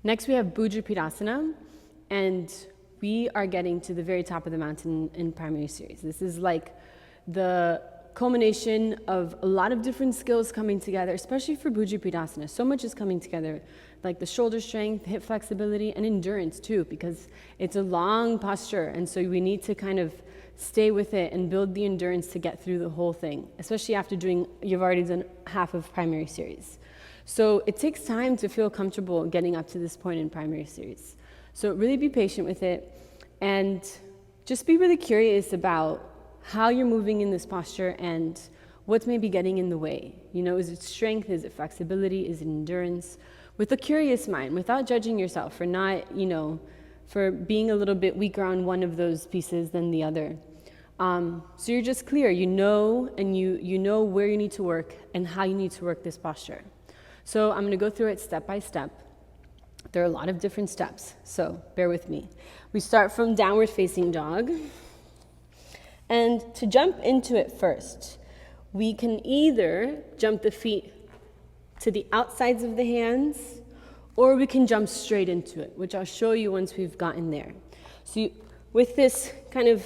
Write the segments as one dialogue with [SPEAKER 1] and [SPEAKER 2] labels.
[SPEAKER 1] Next, we have Bhujapidasana, and we are getting to the very top of the mountain in primary series. This is like the culmination of a lot of different skills coming together, especially for Bhujapidasana. So much is coming together, like the shoulder strength, hip flexibility, and endurance too, because it's a long posture, and so we need to kind of stay with it and build the endurance to get through the whole thing, especially after you've already done half of primary series. So it takes time to feel comfortable getting up to this point in primary series. So really be patient with it, and just be really curious about how you're moving in this posture and what's maybe getting in the way. You know, is it strength? Is it flexibility? Is it endurance? With a curious mind, without judging yourself for not, for being a little bit weaker on one of those pieces than the other. So you're just clear, you know where you need to work and how you need to work this posture. So I'm going to go through it step by step. There are a lot of different steps, so bear with me. We start from downward facing dog. And to jump into it first, we can either jump the feet to the outsides of the hands, or we can jump straight into it, which I'll show you once we've gotten there. So with this kind of,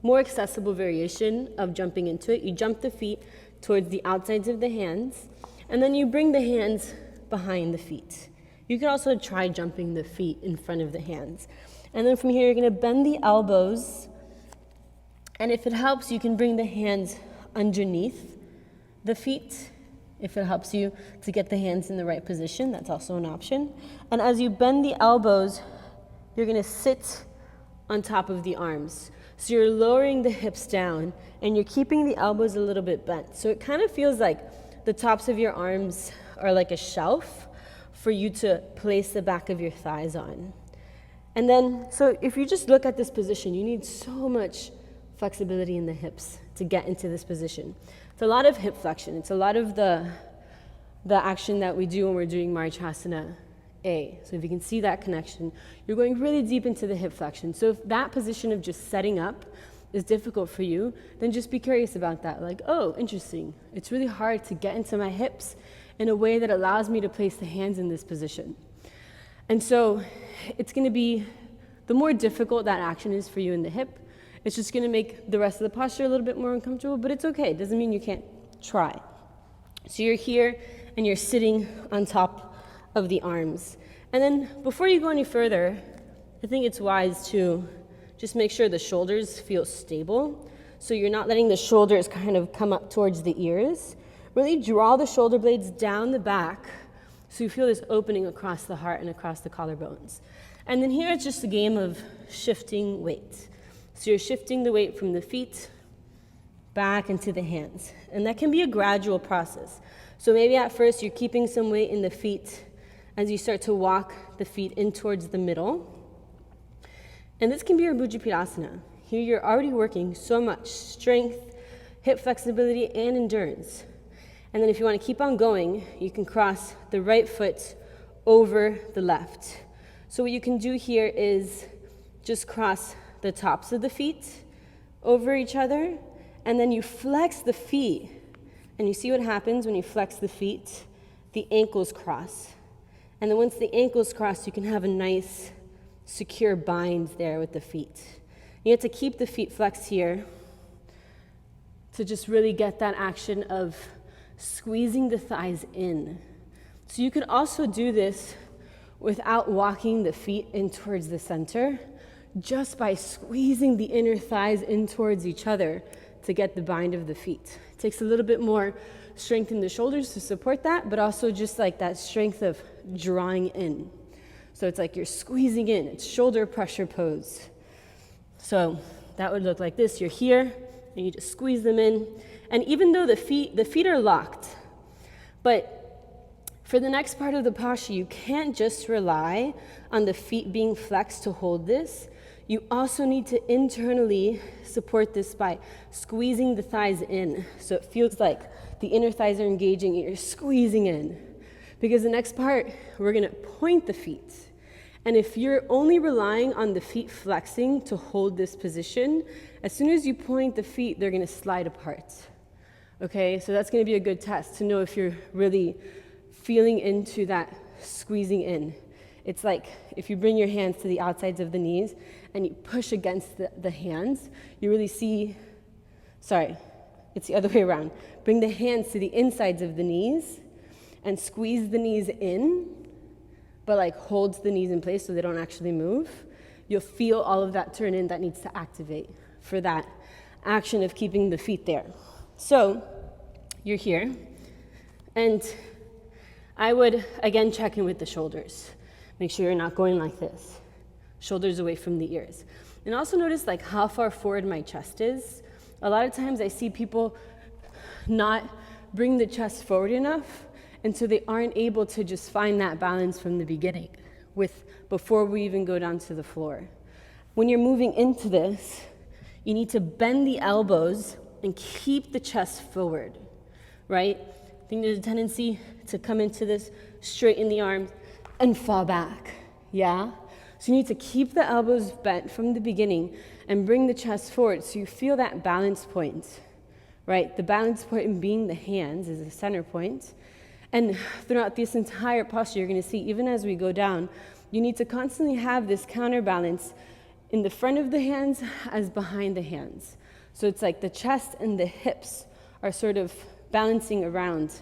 [SPEAKER 1] more accessible variation of jumping into it, you jump the feet towards the outsides of the hands, and then you bring the hands behind the feet. You can also try jumping the feet in front of the hands. And then from here, you're going to bend the elbows, and if it helps, you can bring the hands underneath the feet. If it helps you to get the hands in the right position, that's also an option. And as you bend the elbows, you're going to sit on top of the arms. So you're lowering the hips down, and you're keeping the elbows a little bit bent. So it kind of feels like the tops of your arms are like a shelf for you to place the back of your thighs on. And then, so if you just look at this position, you need so much flexibility in the hips to get into this position. It's a lot of hip flexion. It's a lot of the action that we do when we're doing Marchasana A. So if you can see that connection, you're going really deep into the hip flexion. So if that position of just setting up is difficult for you, then just be curious about that. Like, oh, interesting. It's really hard to get into my hips in a way that allows me to place the hands in this position. And so it's going to be, the more difficult that action is for you in the hip, it's just going to make the rest of the posture a little bit more uncomfortable, but it's okay. It doesn't mean you can't try. So you're here and you're sitting on top of the arms. And then before you go any further, I think it's wise to just make sure the shoulders feel stable. So you're not letting the shoulders kind of come up towards the ears. Really draw the shoulder blades down the back, so you feel this opening across the heart and across the collarbones. And then here it's just a game of shifting weight. So you're shifting the weight from the feet back into the hands. And that can be a gradual process. So maybe at first you're keeping some weight in the feet as you start to walk the feet in towards the middle. And this can be your Bhujapidasana. Here you're already working so much strength, hip flexibility, and endurance. And then if you want to keep on going, you can cross the right foot over the left. So what you can do here is just cross the tops of the feet over each other, and then you flex the feet. And you see what happens when you flex the feet? The ankles cross. And then once the ankles cross, you can have a nice, secure bind there with the feet. You have to keep the feet flexed here to just really get that action of squeezing the thighs in. So you can also do this without walking the feet in towards the center, just by squeezing the inner thighs in towards each other to get the bind of the feet. It takes a little bit more strength in the shoulders to support that, but also just like that strength of drawing in. So it's like you're squeezing in. It's shoulder pressure pose. So that would look like this. You're here, and you just squeeze them in. And even though the feet are locked, but for the next part of the posture, you can't just rely on the feet being flexed to hold this. You also need to internally support this by squeezing the thighs in. So it feels like the inner thighs are engaging and you're squeezing in. Because the next part, we're going to point the feet. And if you're only relying on the feet flexing to hold this position, as soon as you point the feet, they're going to slide apart. Okay, so that's going to be a good test to know if you're really feeling into that squeezing in. It's like if you bring your hands to the outsides of the knees and you push against the hands, you really see, sorry, it's the other way around. Bring the hands to the insides of the knees and squeeze the knees in, but like holds the knees in place so they don't actually move. You'll feel all of that turn in that needs to activate for that action of keeping the feet there. So you're here, and I would, again, check in with the shoulders. Make sure you're not going like this. Shoulders away from the ears. And also notice like how far forward my chest is. A lot of times I see people not bring the chest forward enough, and so they aren't able to just find that balance from the beginning before we even go down to the floor. When you're moving into this, you need to bend the elbows and keep the chest forward, right? I think there's a tendency to come into this, straighten the arms, and fall back, yeah? So you need to keep the elbows bent from the beginning and bring the chest forward so you feel that balance point, right? The balance point being the hands is the center point. And throughout this entire posture, you're gonna see, even as we go down, you need to constantly have this counterbalance in the front of the hands as behind the hands. So it's like the chest and the hips are sort of balancing around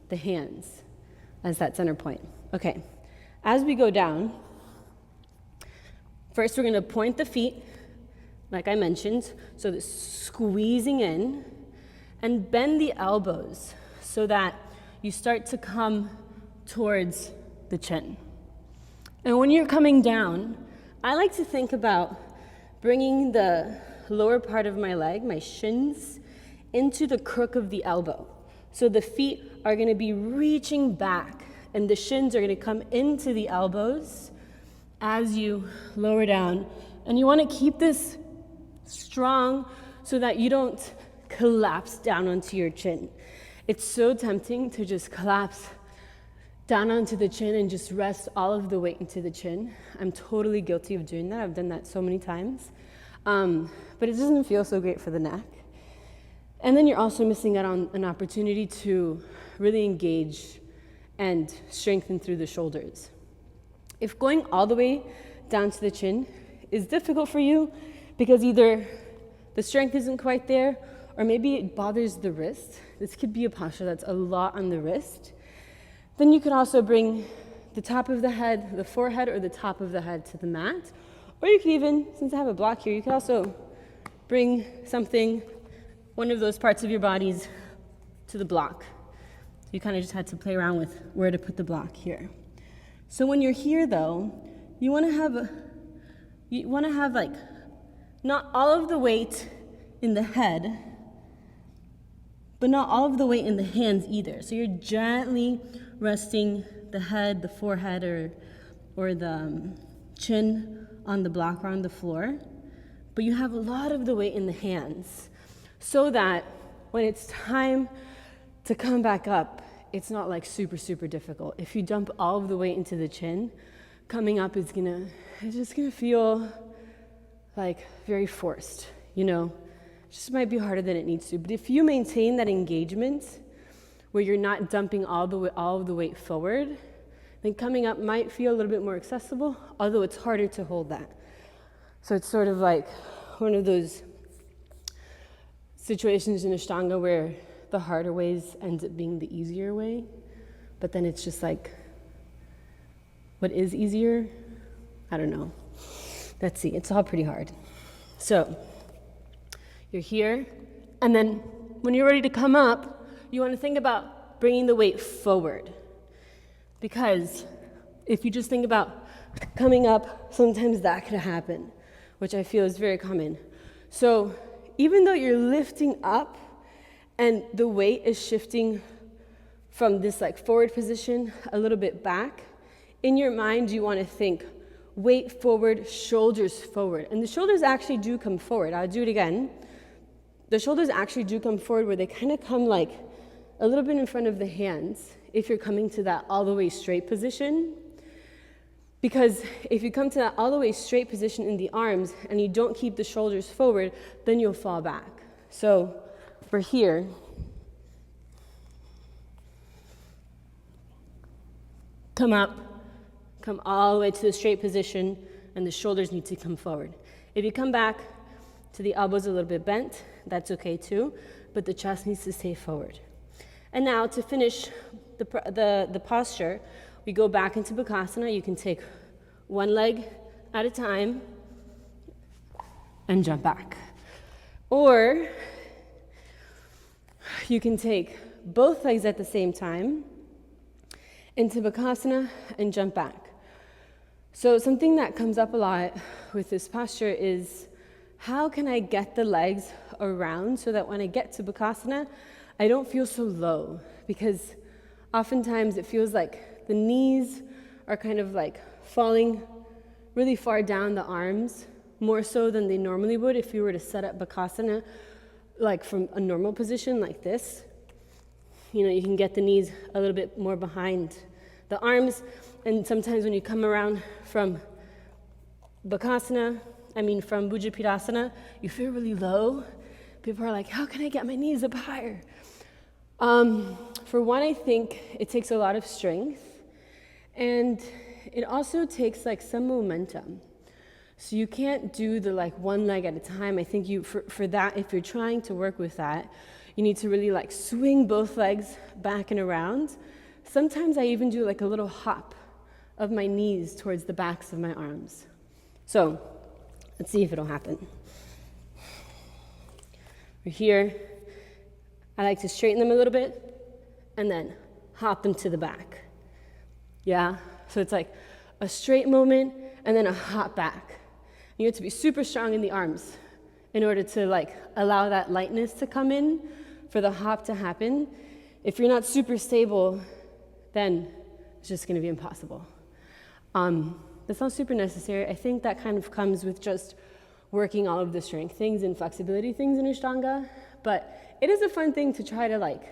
[SPEAKER 1] the hands as that center point. Okay, as we go down, first we're gonna point the feet, like I mentioned, so the squeezing in, and bend the elbows so that you start to come towards the chin. And when you're coming down, I like to think about bringing the lower part of my leg, my shins, into the crook of the elbow. So the feet are gonna be reaching back and the shins are gonna come into the elbows as you lower down. And you wanna keep this strong so that you don't collapse down onto your chin. It's so tempting to just collapse down onto the chin and just rest all of the weight into the chin. I'm totally guilty of doing that. I've done that so many times. But it doesn't feel so great for the neck. And then you're also missing out on an opportunity to really engage and strengthen through the shoulders. If going all the way down to the chin is difficult for you because either the strength isn't quite there or maybe it bothers the wrist, this could be a posture that's a lot on the wrist, then you could also bring the top of the head, the forehead, or the top of the head to the mat. Or you could even, since I have a block here, you could also bring something, one of those parts of your bodies, to the block. You kind of just had to play around with where to put the block here. So when you're here though, you want to have like, not all of the weight in the head, but not all of the weight in the hands either. So you're gently resting the head, the forehead, or the chin on the block or on the floor, but you have a lot of the weight in the hands so that when it's time to come back up, it's not like super, super difficult. If you dump all of the weight into the chin, coming up it's just gonna feel like very forced, you know? It just might be harder than it needs to. But if you maintain that engagement where you're not dumping all of the weight forward, then coming up might feel a little bit more accessible, although it's harder to hold that. So it's sort of like one of those situations in Ashtanga where the harder ways ends up being the easier way, but then it's just like, what is easier? I don't know. Let's see, it's all pretty hard. So you're here, and then when you're ready to come up, you want to think about bringing the weight forward. Because if you just think about coming up, sometimes that could happen, which I feel is very common. So even though you're lifting up and the weight is shifting from this like forward position a little bit back, in your mind you want to think weight forward, shoulders forward. And the shoulders actually do come forward. I'll do it again. The shoulders actually do come forward where they kind of come like a little bit in front of the hands if you're coming to that all the way straight position. Because if you come to that all the way straight position in the arms and you don't keep the shoulders forward, then you'll fall back. So we're here. Come up, come all the way to the straight position, and the shoulders need to come forward. If you come back to the elbows a little bit bent, that's okay too, but the chest needs to stay forward. And now to finish the posture, we go back into Bhujapidasana. You can take one leg at a time and jump back. Or you can take both legs at the same time into Bhujapidasana and jump back. So something that comes up a lot with this posture is, how can I get the legs around so that when I get to Bhujapidasana, I don't feel so low? Because oftentimes it feels like the knees are kind of like falling really far down the arms, more so than they normally would if you were to set up Bhujapidasana like from a normal position like this. You know, you can get the knees a little bit more behind the arms, and sometimes when you come around from from Bhujapidasana, you feel really low. People are like, how can I get my knees up higher? For one, I think it takes a lot of strength, and it also takes like some momentum. So you can't do the like one leg at a time. I think for that, if you're trying to work with that, you need to really like swing both legs back and around. Sometimes I even do like a little hop of my knees towards the backs of my arms. So let's see if it'll happen. We're here. I like to straighten them a little bit and then hop them to the back. Yeah, so it's like a straight moment and then a hop back. You have to be super strong in the arms in order to like allow that lightness to come in for the hop to happen. If you're not super stable, then it's just going to be impossible. That's not super necessary. I think that kind of comes with just working all of the strength things and flexibility things in Ashtanga, but it is a fun thing to try to like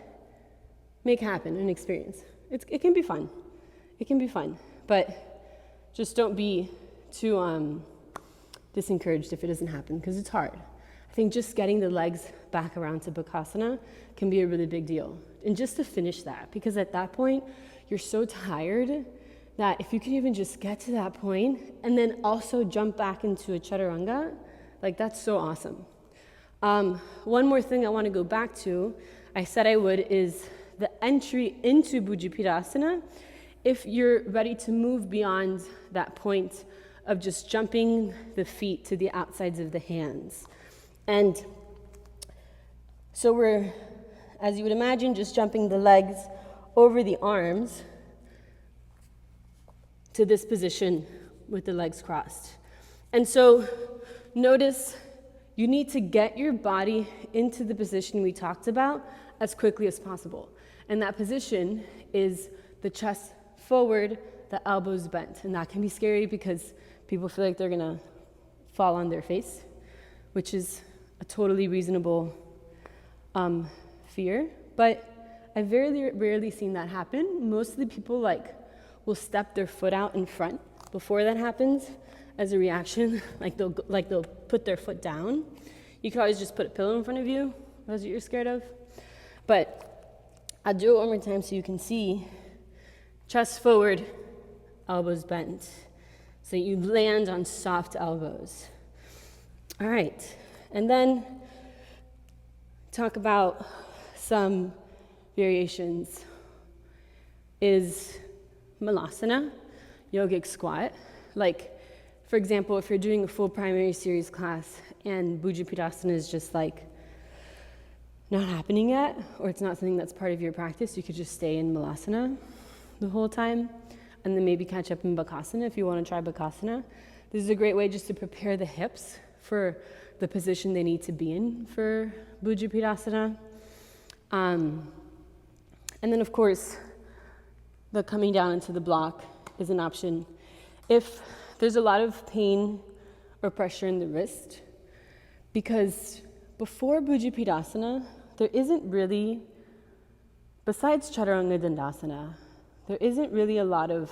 [SPEAKER 1] make happen and experience. It can be fun. It can be fun, but just don't be too disencouraged if it doesn't happen, because it's hard. I think just getting the legs back around to Bhujapidasana can be a really big deal. And just to finish that, because at that point, you're so tired that if you can even just get to that point and then also jump back into a chaturanga, like that's so awesome. One more thing I want to go back to, I said I would, is the entry into Bhujapidasana. If you're ready to move beyond that point of just jumping the feet to the outsides of the hands. And so we're, as you would imagine, just jumping the legs over the arms to this position with the legs crossed. And so notice you need to get your body into the position we talked about as quickly as possible. And that position is the chest forward, the elbows bent. And that can be scary because people feel like they're gonna fall on their face, which is a totally reasonable fear. But I've very rarely seen that happen. Mostly people will step their foot out in front before that happens as a reaction. They'll put their foot down. You can always just put a pillow in front of you. That's what you're scared of. But I'll do it one more time so you can see. Chest forward, elbows bent. So you land on soft elbows. All right, and then talk about some variations. Is Malasana, yogic squat. Like, for example, if you're doing a full primary series class and Bhujapidasana is just like not happening yet, or it's not something that's part of your practice, you could just stay in Malasana the whole time, and then maybe catch up in Bakasana if you want to try Bakasana. This is a great way just to prepare the hips for the position they need to be in for Bhujapidasana. And then, of course, the coming down into the block is an option. If there's a lot of pain or pressure in the wrist, because before Bhujapidasana, there isn't really, besides Chaturanga Dandasana, there isn't really a lot of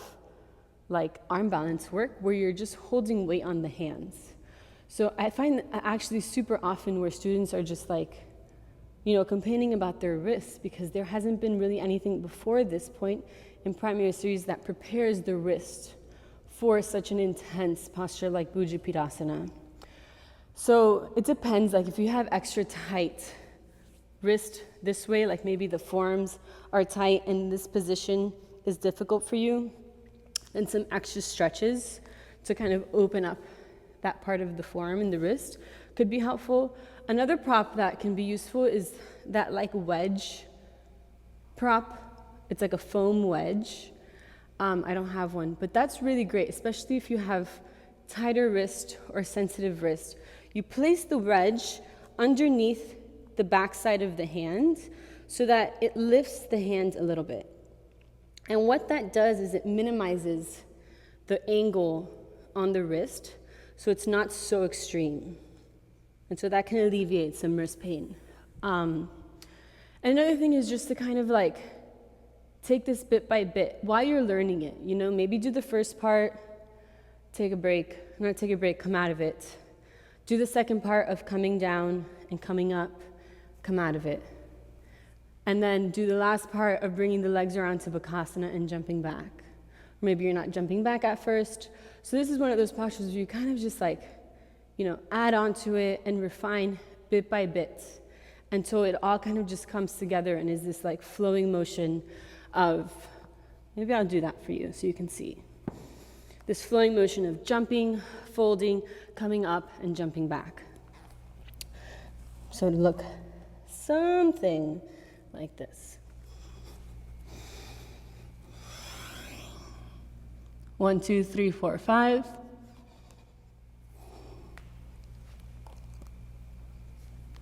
[SPEAKER 1] arm balance work where you're just holding weight on the hands. So I find actually super often where students are just complaining about their wrists because there hasn't been really anything before this point in primary series that prepares the wrist for such an intense posture like Bhujapidasana. So it depends, like if you have extra tight wrist this way, like maybe the forearms are tight and this position is difficult for you, then some extra stretches to kind of open up that part of the forearm and the wrist could be helpful. Another prop that can be useful is that like wedge prop. It's like a foam wedge. I don't have one, but that's really great, especially if you have tighter wrist or sensitive wrist. You place the wedge underneath the backside of the hand so that it lifts the hand a little bit. And what that does is it minimizes the angle on the wrist so it's not so extreme. And so that can alleviate some wrist pain. And another thing is just to kind of like take this bit by bit while you're learning it. You know, maybe do the first part, take a break, not take a break, come out of it. Do the second part of coming down and coming up, come out of it. And then do the last part of bringing the legs around to Bakasana and jumping back. Or maybe you're not jumping back at first. So this is one of those postures where you kind of just like, you know, add on to it and refine bit by bit until it all kind of just comes together and is this like flowing motion of, maybe I'll do that for you so you can see. This flowing motion of jumping, folding, coming up, and jumping back. So to look something like this. 1, 2, 3, 4, 5.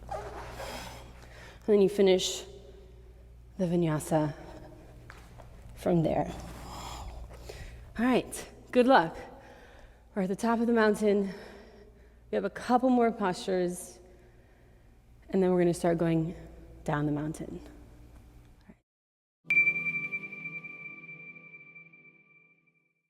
[SPEAKER 1] And then you finish the vinyasa from there. All right, good luck. We're at the top of the mountain. We have a couple more postures, and then we're going to start going down the mountain.